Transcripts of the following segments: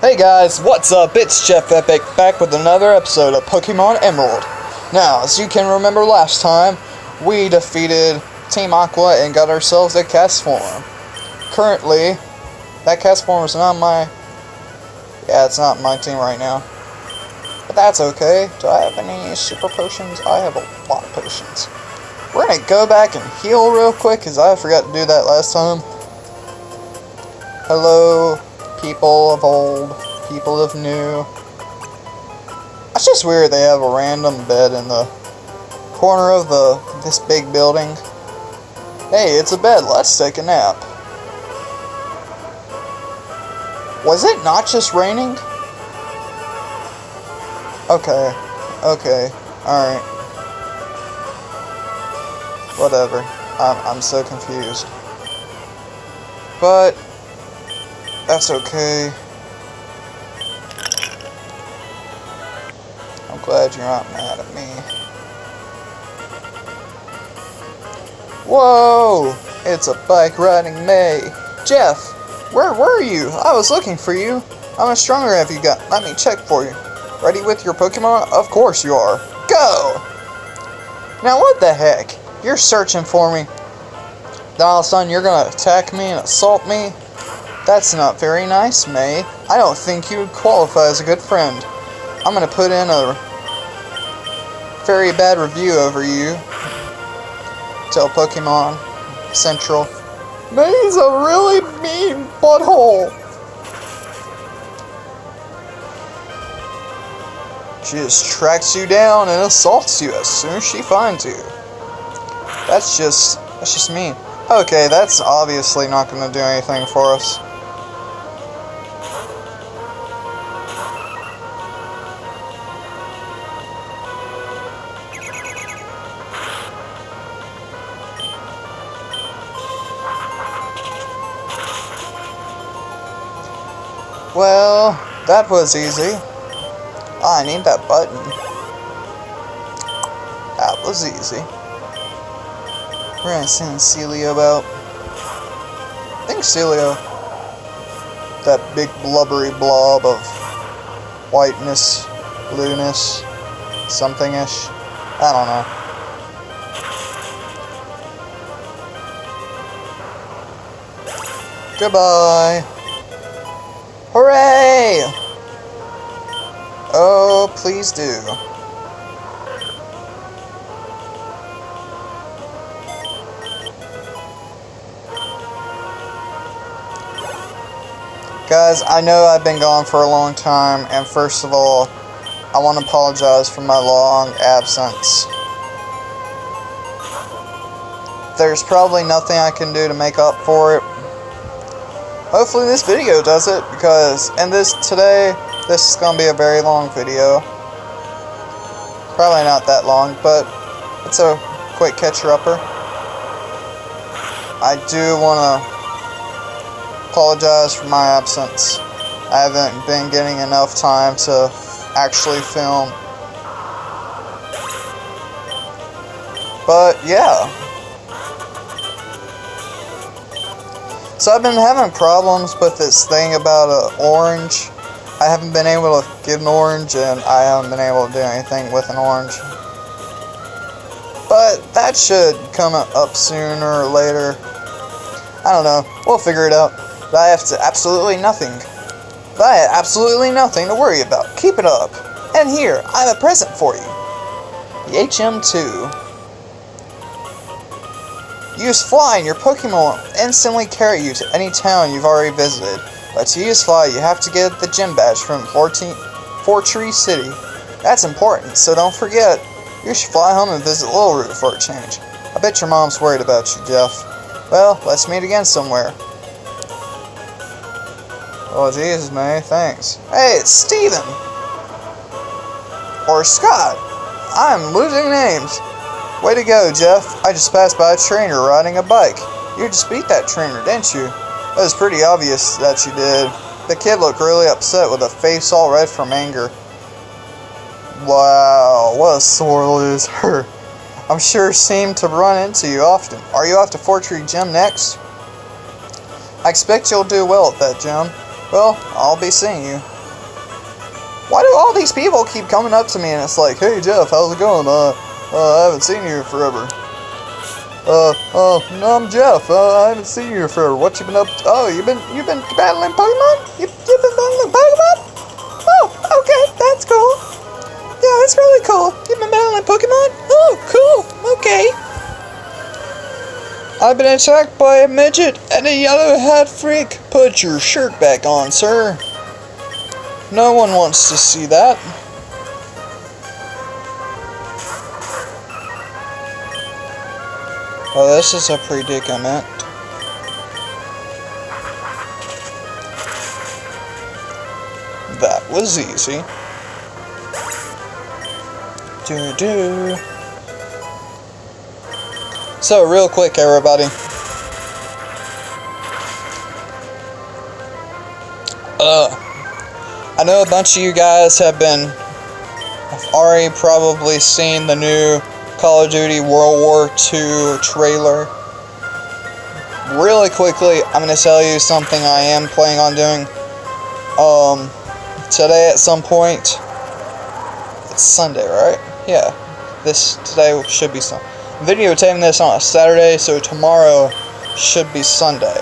Hey guys, what's up? It's Jeff Epic back with another episode of Pokemon Emerald. Now, as you can remember last time, we defeated Team Aqua and got ourselves a Castform. Currently, that Castform is not my... Yeah, it's not my team right now. But that's okay. Do I have any super potions? I have a lot of potions. We're gonna go back and heal real quick, because I forgot to do that last time. Hello, people of old, people of new. It's just weird they have a random bed in the corner of this big building. Hey, it's a bed, let's take a nap. Was it not just raining? Okay, alright. Whatever, I'm so confused. But that's okay. I'm glad you're not mad at me. Whoa! It's a bike riding May. Jeff, where were you? I was looking for you. How much stronger have you got? Let me check for you. Ready with your Pokemon? Of course you are. Go! Now what the heck? You're searching for me. Then all of a sudden you're gonna attack me and assault me? That's not very nice, May. I don't think you would qualify as a good friend. I'm gonna put in a very bad review over you. Tell Pokemon Central. May's a really mean butthole. She just tracks you down and assaults you as soon as she finds you. That's just mean. Okay, that's obviously not gonna do anything for us. Well, that was easy. I need that button. That was easy. We're gonna send Celio out. I think Celio, that big blubbery blob of whiteness, blueness, something-ish. I don't know. Goodbye. Hooray! Oh, please do. Guys, I know I've been gone for a long time, and first of all, I want to apologize for my long absence. There's probably nothing I can do to make up for it. Hopefully this video does it, because this is going to be a very long video. Probably not that long, but it's a quick catcher-upper. I do want to apologize for my absence. I haven't been getting enough time to actually film. But yeah. So I've been having problems with this thing about an orange. I haven't been able to get an orange, and I haven't been able to do anything with an orange. But that should come up sooner or later. I don't know. We'll figure it out. But I have absolutely nothing to worry about. Keep it up. And here, I have a present for you. The HM2. Use Fly and your Pokemon will instantly carry you to any town you've already visited. But to use Fly, you have to get the gym badge from Fortree City. That's important, so don't forget. You should fly home and visit Littleroot for a change. I bet your mom's worried about you, Jeff. Well, let's meet again somewhere. Oh, Jesus, May, thanks. Hey, it's Steven! Or Scott. I'm losing names. Way to go, Jeff. I just passed by a trainer riding a bike. You just beat that trainer, didn't you? It was pretty obvious that you did. The kid looked really upset with a face all red from anger. Wow, what a sore loser. I'm sure seem to run into you often. Are you off to Fortree Gym next? I expect you'll do well at that gym. Well, I'll be seeing you. Why do all these people keep coming up to me and it's like, hey Jeff, how's it going? I haven't seen you forever. No, I'm Jeff. I haven't seen you forever. What you been up to? Oh, you've been battling Pokemon? You've been battling Pokemon? Oh, okay, that's cool. Yeah, that's really cool. You've been battling Pokemon? Oh, cool. Okay. I've been attacked by a midget and a yellow hat freak. Put your shirt back on, sir. No one wants to see that. Oh, this is a predicament. That was easy. Do-do. So, real quick, everybody. I know a bunch of you guys have already probably seen the new Call of Duty World War II trailer. Really quickly, I'm going to tell you something I am planning on doing. Today at some point, it's Sunday, right? Yeah, today should be Sunday. I'm videotaping this on a Saturday, so tomorrow should be Sunday.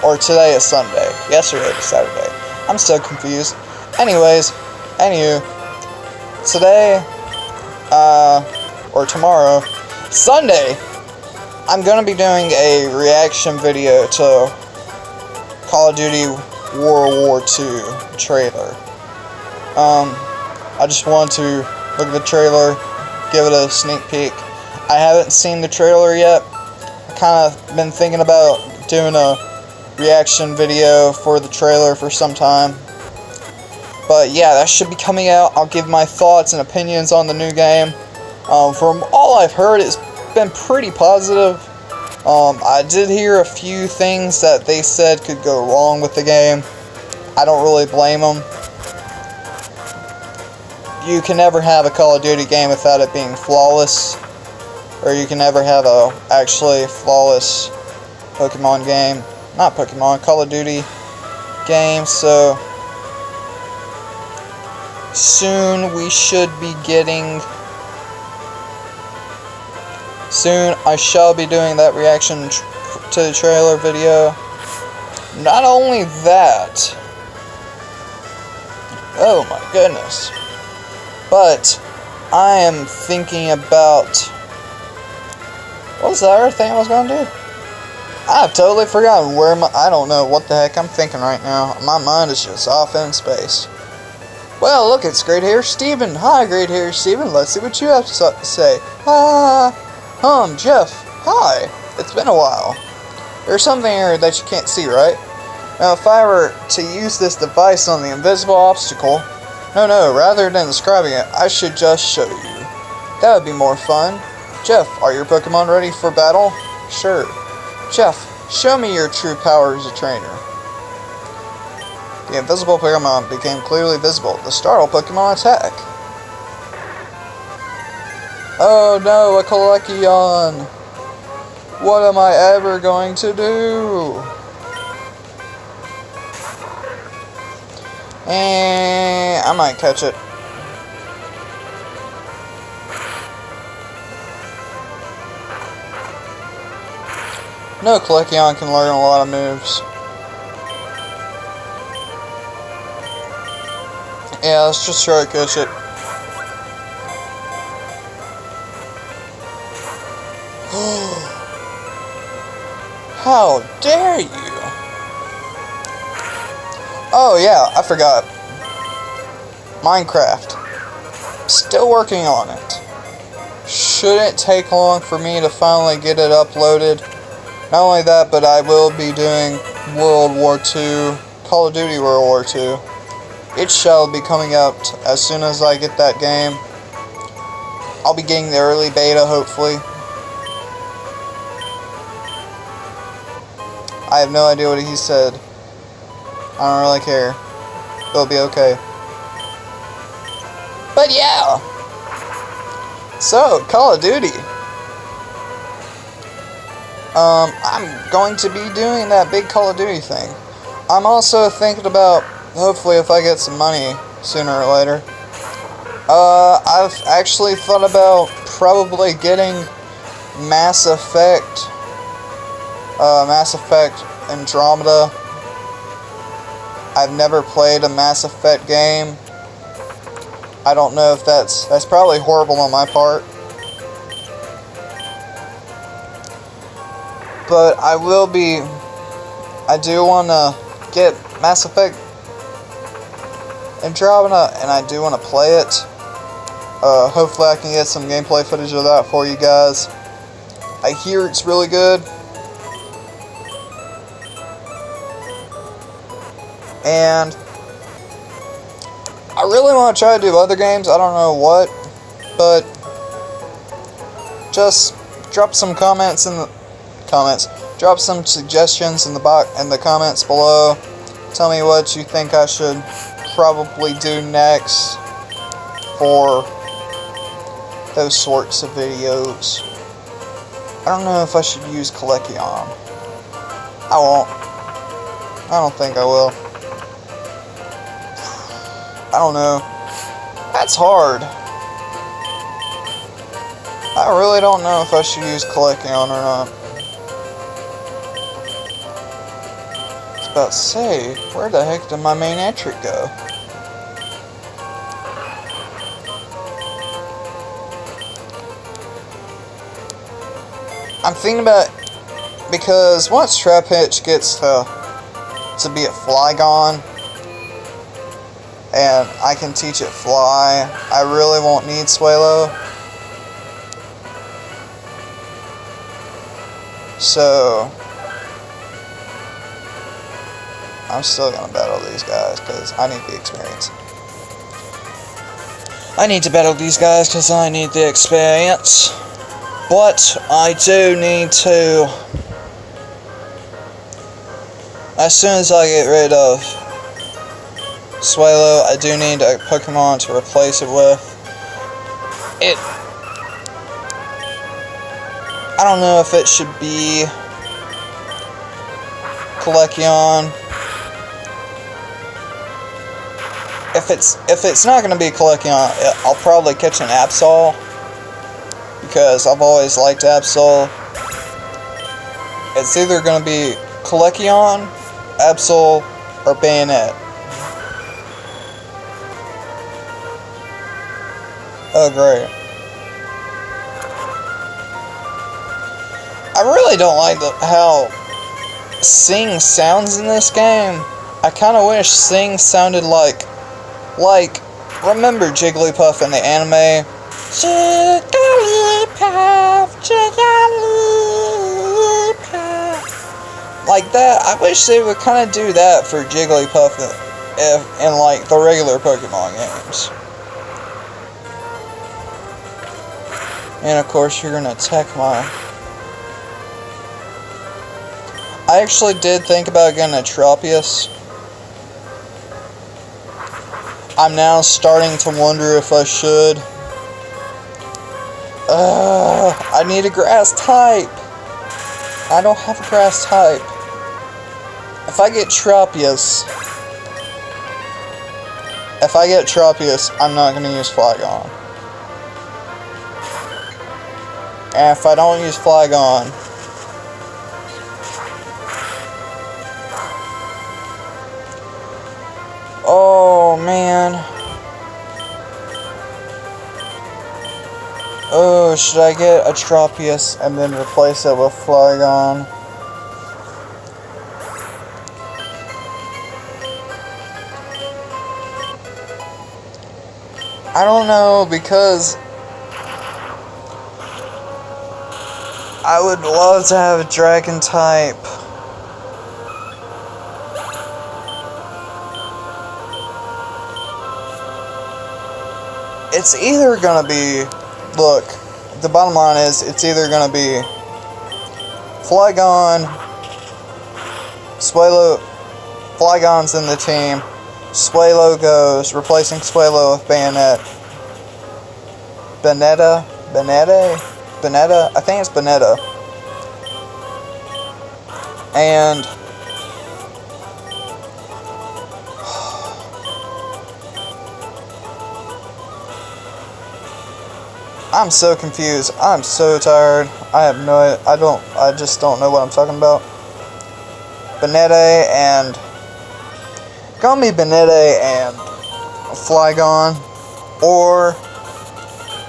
Or today is Sunday. Yesterday was Saturday. I'm so confused. Anyways, today, or tomorrow, Sunday, I'm gonna be doing a reaction video to Call of Duty World War II trailer. I just wanted to look at the trailer, give it a sneak peek. I haven't seen the trailer yet. I kind of been thinking about doing a reaction video for the trailer for some time. But yeah, that should be coming out. I'll give my thoughts and opinions on the new game. From all I've heard, it's been pretty positive. I did hear a few things that they said could go wrong with the game. I don't really blame them. You can never have a Call of Duty game without it being flawless. Or you can never have a actually flawless Pokemon game. Not Pokemon, Call of Duty game. So soon we should be getting... Soon I shall be doing that reaction to the trailer video. Not only that... Oh my goodness. But I am thinking about... What was the other thing I was going to do? I've totally forgotten where I don't know what the heck I'm thinking right now. My mind is just off in space. Well, look, it's Great Hair Steven. Hi, Great Hair Steven. Let's see what you have to say. Jeff. Hi. It's been a while. There's something here that you can't see, right? Now, if I were to use this device on the invisible obstacle... No, rather than describing it, I should just show you. That would be more fun. Jeff, are your Pokemon ready for battle? Sure. Jeff, show me your true power as a trainer. The invisible Pokemon became clearly visible. The startled Pokemon attack. Oh no, a Kalekion! What am I ever going to do? And I might catch it. No, Kalekion can learn a lot of moves. Yeah, let's just try to catch it. How dare you! Oh yeah, I forgot. Minecraft. Still working on it. Shouldn't take long for me to finally get it uploaded. Not only that, but I will be doing World War II, Call of Duty World War II. It shall be coming out as soon as I get that game. I'll be getting the early beta, hopefully. I have no idea what he said. I don't really care. It'll be okay. But yeah! So, Call of Duty. I'm going to be doing that big Call of Duty thing. I'm also thinking about, hopefully if I get some money sooner or later, I've actually thought about probably getting Mass Effect Andromeda. I've never played a Mass Effect game. I don't know if that's probably horrible on my part. But I do want to get Mass Effect Andromeda, and I do want to play it. Hopefully I can get some gameplay footage of that for you guys. I hear it's really good. And I really want to try to do other games. I don't know what, but just drop some comments in the drop some suggestions in the comments below. Tell me what you think I should probably do next for those sorts of videos. I don't know if I should use Kalekion. I won't. I don't think I will. I don't know. That's hard. I really don't know if I should use Kalekion or not. I was about to say, where the heck did my main entry go? I'm thinking about, because once Trapinch gets to be a Flygon, and I can teach it Fly, I really won't need Swalo. So I'm still gonna battle these guys because I need the experience. I need to battle these guys because I need the experience. But I do need to, as soon as I get rid of Swalo, I do need a Pokemon to replace it with. I don't know if it should be Kalekion. If it's not going to be Kalekion, I'll probably catch an Absol, because I've always liked Absol. It's either going to be Kalekion, Absol, or Bayonet. Oh, great. I really don't like how Sing sounds in this game. I kind of wish Sing sounded like, remember Jigglypuff in the anime? Jigglypuff, Jigglypuff. Like that. I wish they would kind of do that for Jigglypuff in like the regular Pokemon games. And of course you're gonna attack my... I actually did think about getting a Tropius. I'm now starting to wonder if I should. I need a grass type. I don't have a grass type. If I get Tropius, I'm not going to use Flygon. And if I don't use Flygon, oh man. Oh, should I get a Tropius and then replace it with Flygon? I don't know, because I would love to have a Dragon type. It's either gonna be, look, the bottom line is, it's either gonna be Flygon, Swalo, Flygon's in the team, Swalo goes, replacing Swalo with Bayonet. Banetta, I think it's Banetta. I'm so confused. I'm so tired. I just don't know what I'm talking about. Banette and Gummy Banette and Flygon, or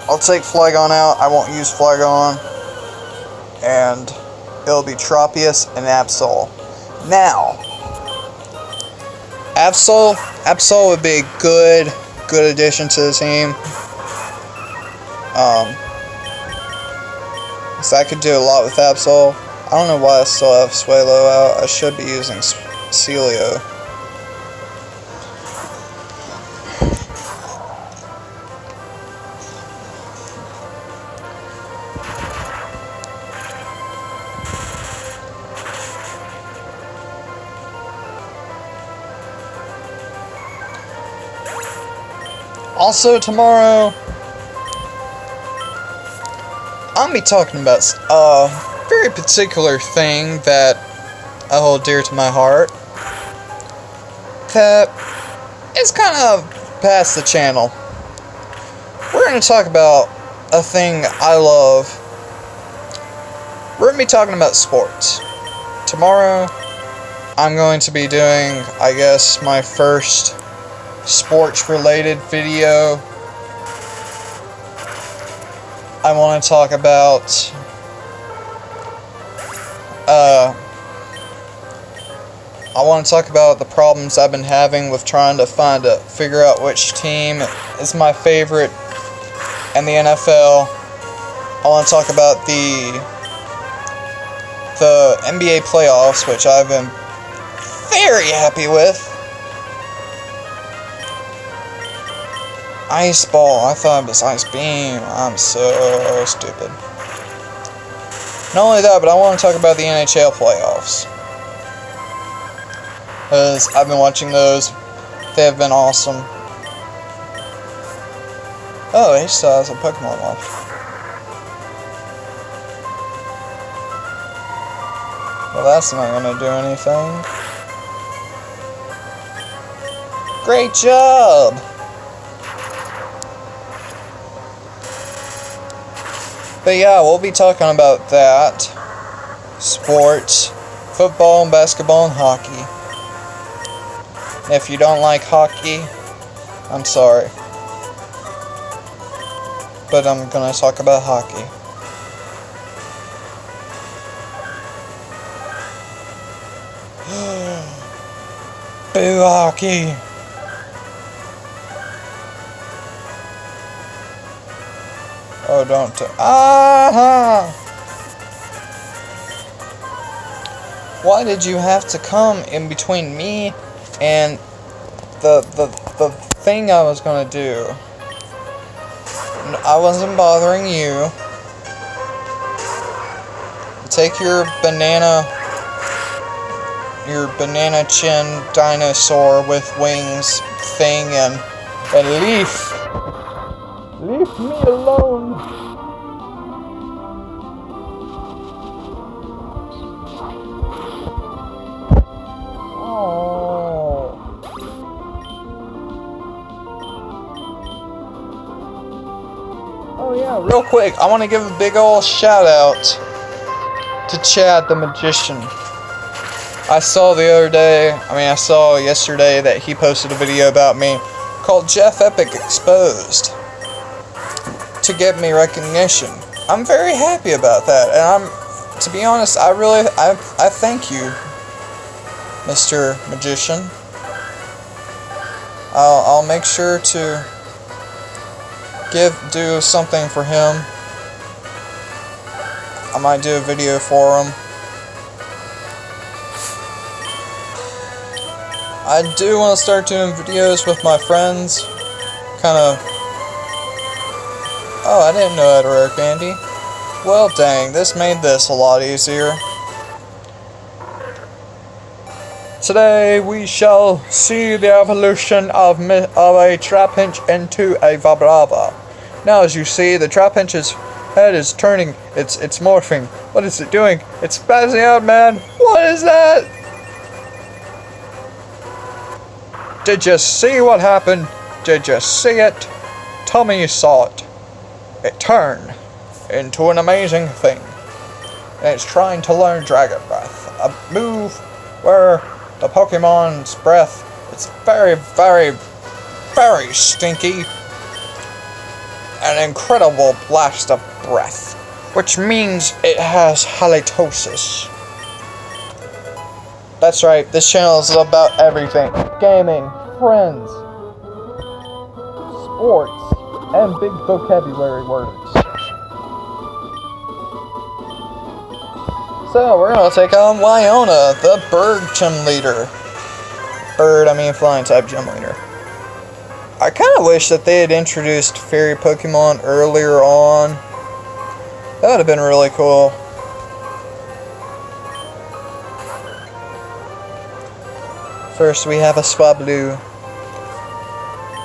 I'll take Flygon out. I won't use Flygon, and it'll be Tropius and Absol. Now, Absol would be a good addition to the team. So I could do a lot with Absol. I don't know why I still have Swalo out. I should be using Celio. Also tomorrow, I'll be talking about a very particular thing that I hold dear to my heart, that is kind of past the channel. We're going to talk about a thing I love. We're going to be talking about sports. Tomorrow, I'm going to be doing, I guess, my first sports-related video. I want to talk about the problems I've been having with trying to figure out which team is my favorite in the NFL. I want to talk about the NBA playoffs, which I've been very happy with. Ice Ball, I thought it was Ice Beam. I'm so stupid. Not only that, but I want to talk about the NHL playoffs, because I've been watching those. They have been awesome. Oh, he still has a Pokemon left. Well, that's not going to do anything. Great job! But yeah, we'll be talking about that. Sports, football, and basketball, and hockey. If you don't like hockey, I'm sorry. But I'm gonna talk about hockey. Boo hockey! Oh, don't. Why did you have to come in between me and the thing I was gonna do? I wasn't bothering you. Take your banana chin dinosaur with wings thing and leave me alone. Oh yeah, real quick, I want to give a big ol' shout out to Chad the Magician. I saw yesterday that he posted a video about me called Jeff Epic Exposed to get me recognition. I'm very happy about that, and to be honest, I thank you, Mr. Magician. I'll make sure to do something for him. I might do a video for him. I do want to start doing videos with my friends. Oh, I didn't know that, Rare Candy. Well, dang, this made this a lot easier. Today we shall see the evolution of a Trapinch into a Vibrava. Now, as you see, the Trapinch's head is turning. It's morphing. What is it doing? It's spazzing out, man. What is that? Did you see what happened? Did you see it? Tell me you saw it. it turned into an amazing thing. And it's trying to learn Dragon Breath, a move where the Pokemon's breath is very, very, very stinky. An incredible blast of breath, which means it has halitosis. That's right, this channel is about everything. Gaming, friends, sports, and big vocabulary words. So, we're gonna take on Wyona, the bird gym leader. Flying type gym leader. I kinda wish that they had introduced fairy Pokemon earlier on. That would have been really cool. First, we have a Swablu.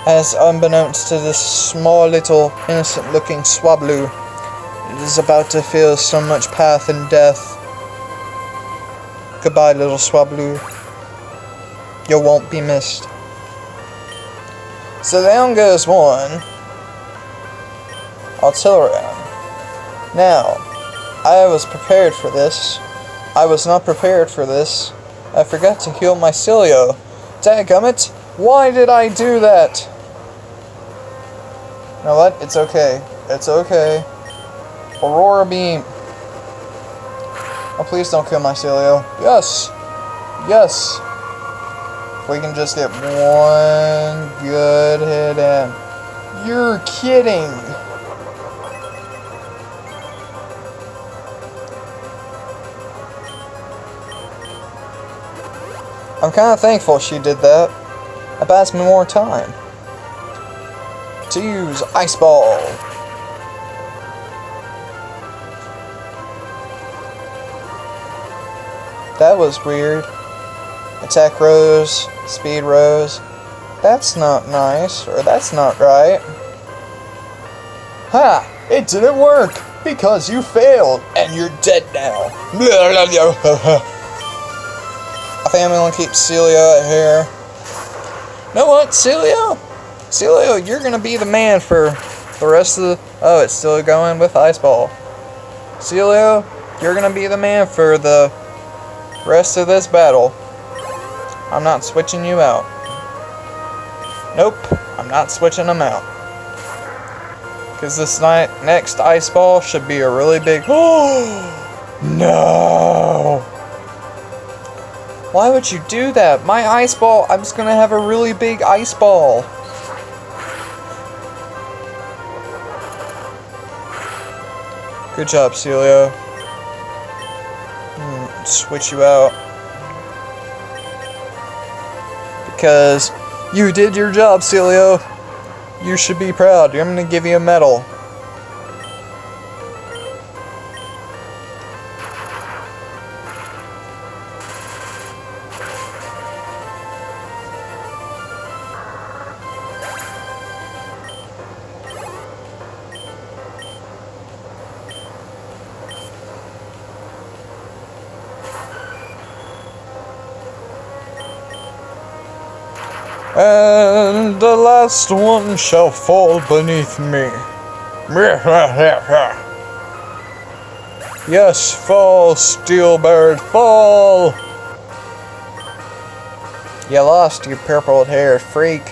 As unbeknownst to this small, little, innocent-looking Swablu, it is about to feel so much path and death. Goodbye, little Swablu. You won't be missed. So down goes one. Artillery. Now, I was prepared for this. I was not prepared for this. I forgot to heal my Cilio. Dadgummit, why did I do that? You know what? It's okay. It's okay. Aurora Beam. Oh, please don't kill my Cilio. Yes! Yes! If we can just get one good hit in. You're kidding! I'm kinda thankful she did that. It buys me more time to use Ice Ball. That was weird. Attack rose, speed rose. That's not nice, or that's not right. Ha! It didn't work! Because you failed, and you're dead now. I think I'm gonna keep Cilio out here. You know what, Cilio? Cilio, you're gonna be the man for the rest of the... Oh, it's still going with Ice Ball. Cilio, you're gonna be the man for the rest of this battle. I'm not switching you out. Nope, I'm not switching them out. Because this next Ice Ball should be a really big... Oh! No! Why would you do that? My Ice Ball, I'm just gonna have a really big Ice Ball. Good job, Cilio. Switch you out. Because you did your job, Cilio. You should be proud. I'm gonna give you a medal. And the last one shall fall beneath me. Yes, fall, Steelbird, fall! You lost, you purple-haired freak.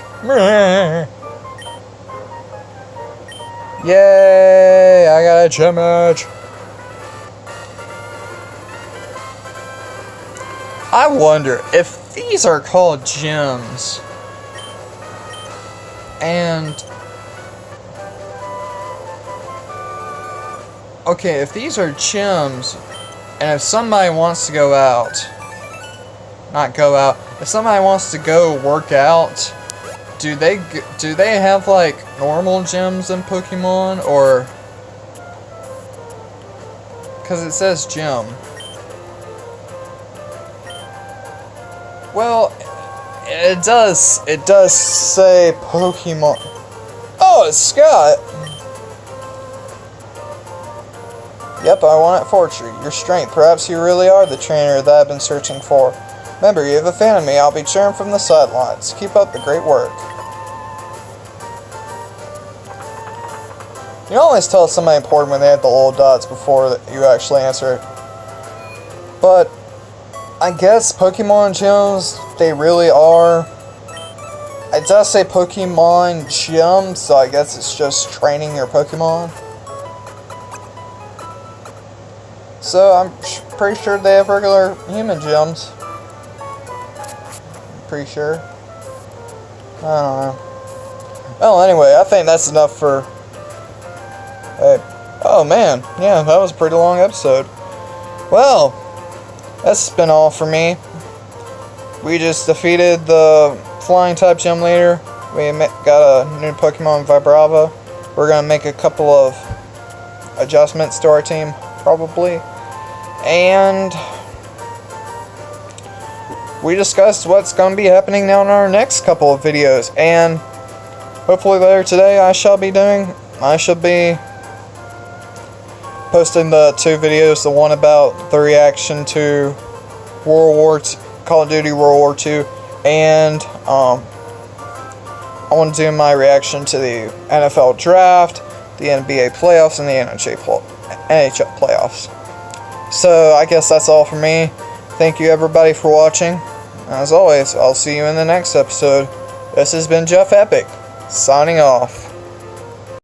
Yay! I got a gym edge. I wonder if these are called gyms. And okay, if these are gyms, and if somebody wants to go out, if somebody wants to go work out, do they have like normal gyms in Pokemon, or because it says gym? Well, it does say Pokemon. Oh, it's Scott. Yep, I want it for you. Your strength. Perhaps you really are the trainer that I've been searching for. Remember, you have a fan of me. I'll be cheering from the sidelines. Keep up the great work. You always tell somebody important when they have the little dots before you actually answer it. But I guess Pokemon gyms, they really are. It does say Pokemon gym, so I guess it's just training your Pokemon. So I'm pretty sure they have regular human gyms. Pretty sure. I don't know. Well, anyway, I think that's enough for... oh man, yeah, that was a pretty long episode. Well, that's been all for me. We just defeated the flying type gym leader. We got a new Pokemon Vibrava. We're gonna make a couple of adjustments to our team, probably. And we discussed what's gonna be happening now in our next couple of videos. And hopefully later today I shall be posting the 2 videos, the one about the reaction to Call of Duty World War II, and I want to do my reaction to the NFL Draft, the NBA playoffs, and the NHL playoffs. So I guess that's all for me. Thank you everybody for watching. As always, I'll see you in the next episode. This has been Jeff Epic, signing off.